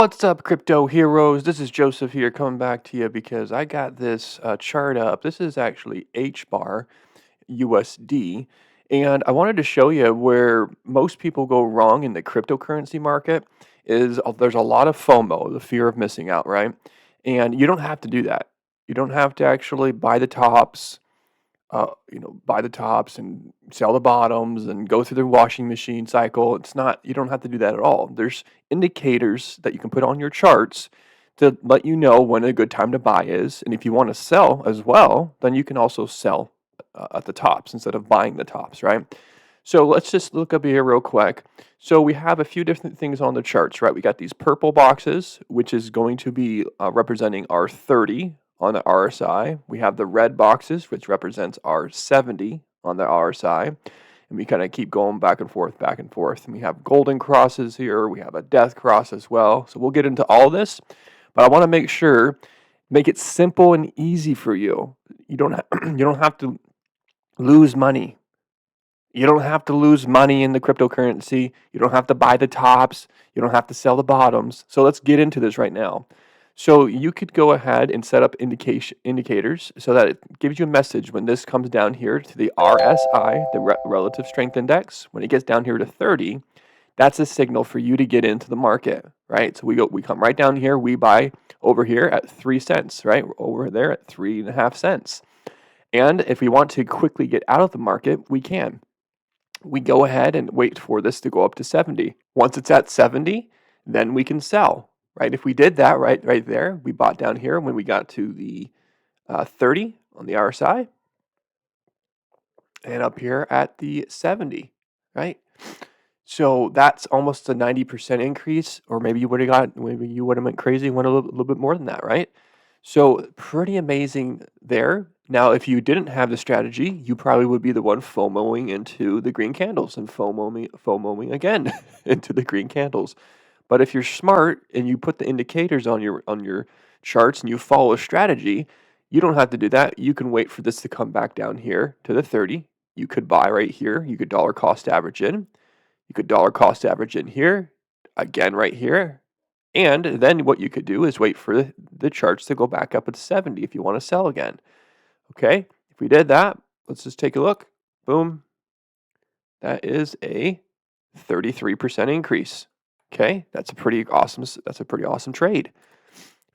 What's up, crypto heroes? This is Joseph here coming back to you because I got this chart up. This is actually H bar USD, and I wanted to show you where most people go wrong in the cryptocurrency market is there's a lot of FOMO, the fear of missing out, right? And you don't have to do that. You don't have to actually buy the tops, buy the tops and sell the bottoms and go through the washing machine cycle. It's not, you don't have to do that at all. There's indicators that you can put on your charts to let you know when a good time to buy is. And if you want to sell as well, then you can also sell at the tops instead of buying the tops, right? So let's just look up here real quick. So we have a few different things on the charts, right? We got these purple boxes, which is going to be representing our 30 on the RSI. We have the red boxes, which represents our 70 on the RSI. And we kind of keep going back and forth, back and forth. And we have golden crosses here. We have a death cross as well. So we'll get into all this. But I want to make it simple and easy for you. You don't have to lose money. You don't have to lose money in the cryptocurrency. You don't have to buy the tops. You don't have to sell the bottoms. So let's get into this right now. So you could go ahead and set up indicators so that it gives you a message when this comes down here to the RSI, the Relative Strength Index. When it gets down here to 30, that's a signal for you to get into the market, right? So we come right down here. We buy over here at 3 cents, right? Over there at 3.5 cents. And if we want to quickly get out of the market, we can. We go ahead and wait for this to go up to 70. Once it's at 70, then we can sell, right? If we did that right there, we bought down here when we got to the 30 on the RSI and up here at the 70, right? So that's almost a 90% increase, or maybe you would have went crazy and went a little bit more than that, right? So pretty amazing there. Now, if you didn't have the strategy, you probably would be the one FOMOing into the green candles and FOMOing again into the green candles. But if you're smart and you put the indicators on your charts and you follow a strategy, you don't have to do that. You can wait for this to come back down here to the 30. You could buy right here. You could dollar cost average in. You could dollar cost average in here, again right here. And then what you could do is wait for the charts to go back up at 70 if you want to sell again. Okay, if we did that, let's just take a look. Boom. That is a 33% increase. Okay, that's a pretty awesome trade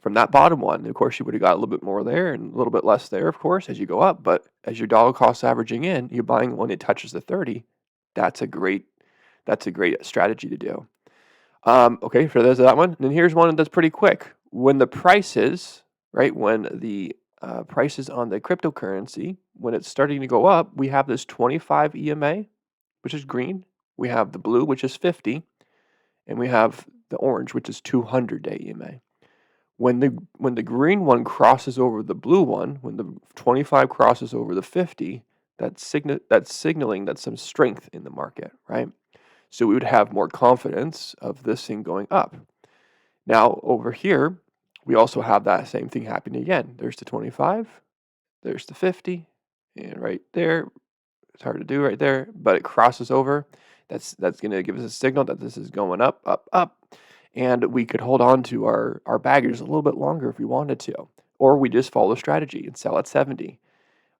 from that bottom one. Of course, you would have got a little bit more there and a little bit less there, of course, as you go up. But as your dollar cost averaging in, you're buying when it touches the 30. That's a great strategy to do. Okay, so there's that one. And then here's one that's pretty quick. When the prices, right, when the prices on the cryptocurrency, when it's starting to go up, we have this 25 EMA, which is green. We have the blue, which is 50. And we have the orange, which is 200-day EMA. When the green one crosses over the blue one, when the 25 crosses over the 50, that's signaling that some strength in the market, right? So we would have more confidence of this thing going up. Now over here, we also have that same thing happening again. There's the 25, there's the 50, and right there, it's hard to do right there, but it crosses over. That's going to give us a signal that this is going up, up, up. And we could hold on to our baggers a little bit longer if we wanted to. Or we just follow the strategy and sell at 70.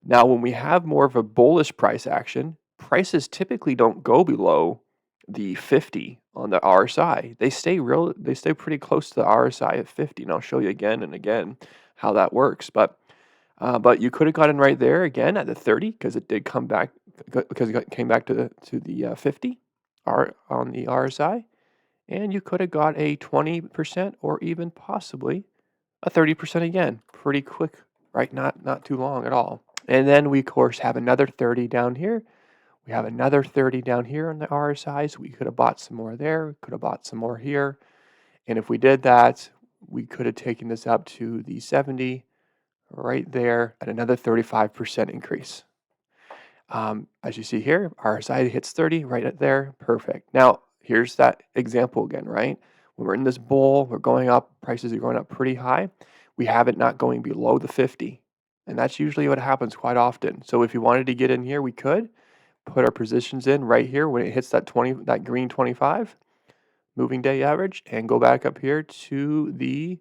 Now, when we have more of a bullish price action, prices typically don't go below the 50 on the RSI. They stay pretty close to the RSI at 50. And I'll show you again and again how that works. But you could have gotten right there again at the 30 because it did come back because it came back to the 50 on the RSI, and you could have got a 20% or even possibly a 30% again, pretty quick, right? Not too long at all. And then we of course have another 30 down here. We have another 30 down here on the RSI, so we could have bought some more there, could have bought some more here, and if we did that, we could have taken this up to the 70 right there at another 35% increase. As you see here, RSI hits 30 right at there. Perfect. Now, here's that example again, right? When we're in this bull, we're going up, prices are going up pretty high. We have it not going below the 50. And that's usually what happens quite often. So if you wanted to get in here, we could put our positions in right here when it hits that green 25. moving day average, and go back up here to the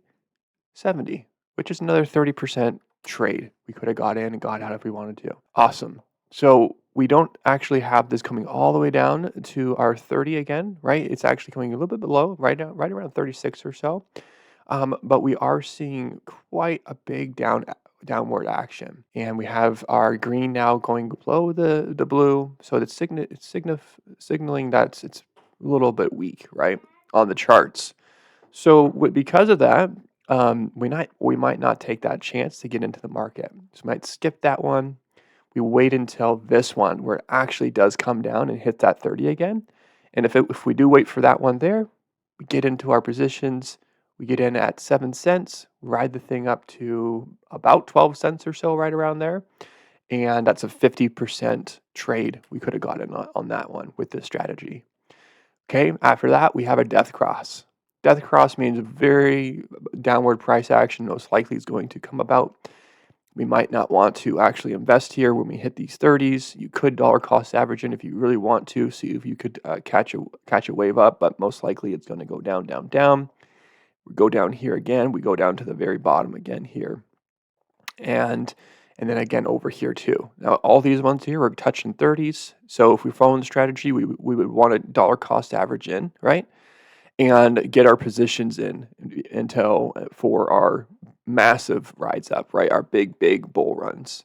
70, which is another 30% trade we could have got in and got out if we wanted to. Awesome. So we don't actually have this coming all the way down to our 30 again, right? It's actually coming a little bit below, right around 36 or so. But we are seeing quite a big downward action, and we have our green now going below the blue, so it's signaling that it's a little bit weak, right, on the charts. So because of that, we might not take that chance to get into the market. So we might skip that one. We wait until this one where it actually does come down and hit that 30 again. And if we do wait for that one there, we get into our positions. We get in at 7 cents, ride the thing up to about 12 cents or so, right around there. And that's a 50% trade we could have gotten on that one with this strategy. Okay, after that, we have a death cross. Death cross means a very downward price action most likely is going to come about. We might not want to actually invest here when we hit these 30s. You could dollar cost average in if you really want to, see if you could catch a wave up, but most likely it's going to go down, down, down. We go down here again. We go down to the very bottom again here, and then again over here too. Now all these ones here are touching 30s. So if we follow the strategy, we would want a dollar cost average in, right? And get our positions in until for our massive rides up, right? Our big bull runs.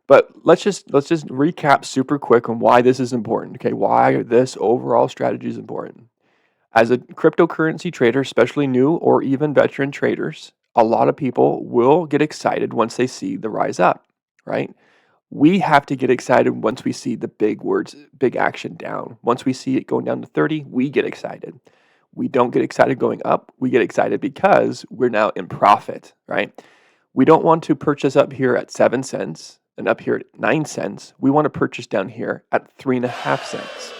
But let's just recap super quick on why this is important. Okay, why this overall strategy is important. As a cryptocurrency trader, especially new or even veteran traders, a lot of people will get excited once they see the rise up, right? We have to get excited once we see the big words, big action down. Once we see it going down to 30, we get excited. We don't get excited going up. We get excited because we're now in profit, right? We don't want to purchase up here at 7 cents and up here at 9 cents. We want to purchase down here at 3.5 cents.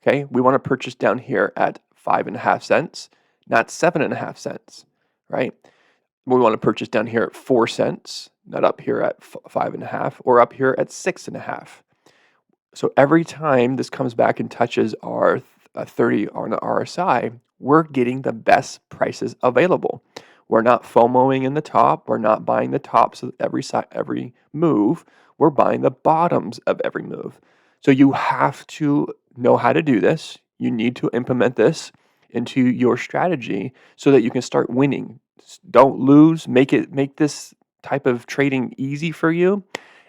Okay, we want to purchase down here at 5.5 cents, not 7.5 cents, right? We want to purchase down here at 4 cents, not up here at 5.5, or up here at 6.5. So every time this comes back and touches our 30 on the RSI, we're getting the best prices available. We're not FOMOing in the top. We're not buying the tops of every move. We're buying the bottoms of every move. So you have to know how to do this. You need to implement this into your strategy so that you can start winning. Don't lose. Make this type of trading easy for you.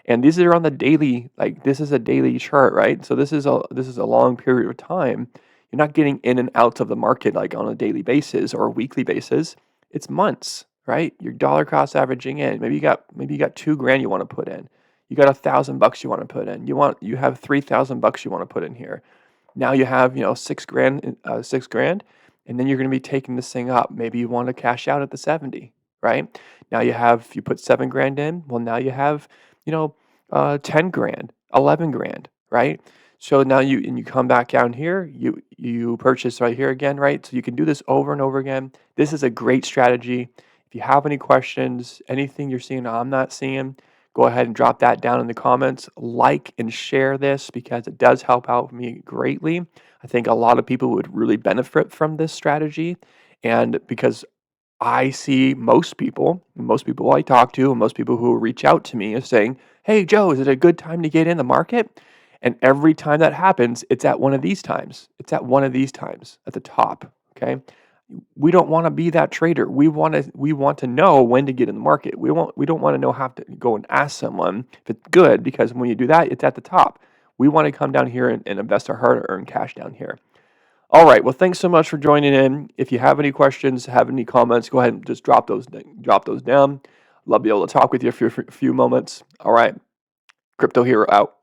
And these are on the daily, like this is a daily chart, right? So this is a long period of time. You're not getting in and out of the market like on a daily basis or a weekly basis. It's months, right? Your dollar cost averaging in. Maybe you got $2,000 you want to put in. You got $1,000 you want to put in. You have $3,000 you want to put in here. Now you have $6,000, and then you're going to be taking this thing up. Maybe you want to cash out at the 70, right? Now if you put $7,000 in, well now you have 10,000, 11,000, right? So now you come back down here, you purchase right here again, right? So you can do this over and over again. This is a great strategy. If you have any questions, anything you're seeing I'm not seeing, go ahead and drop that down in the comments. Like and share this because it does help out me greatly. I think a lot of people would really benefit from this strategy, and because I see most people I talk to and most people who reach out to me is saying, "Hey, Joe, is it a good time to get in the market?" And every time that happens, it's at one of these times. It's at one of these times at the top, okay? We don't want to be that trader. We want to know when to get in the market. We don't want to know have to go and ask someone if it's good, because when you do that, it's at the top. We want to come down here and invest our hard-earned cash down here. All right. Well, thanks so much for joining in. If you have any questions, have any comments, go ahead and just drop those down. Love to be able to talk with you for a few moments. All right. Crypto Hero out.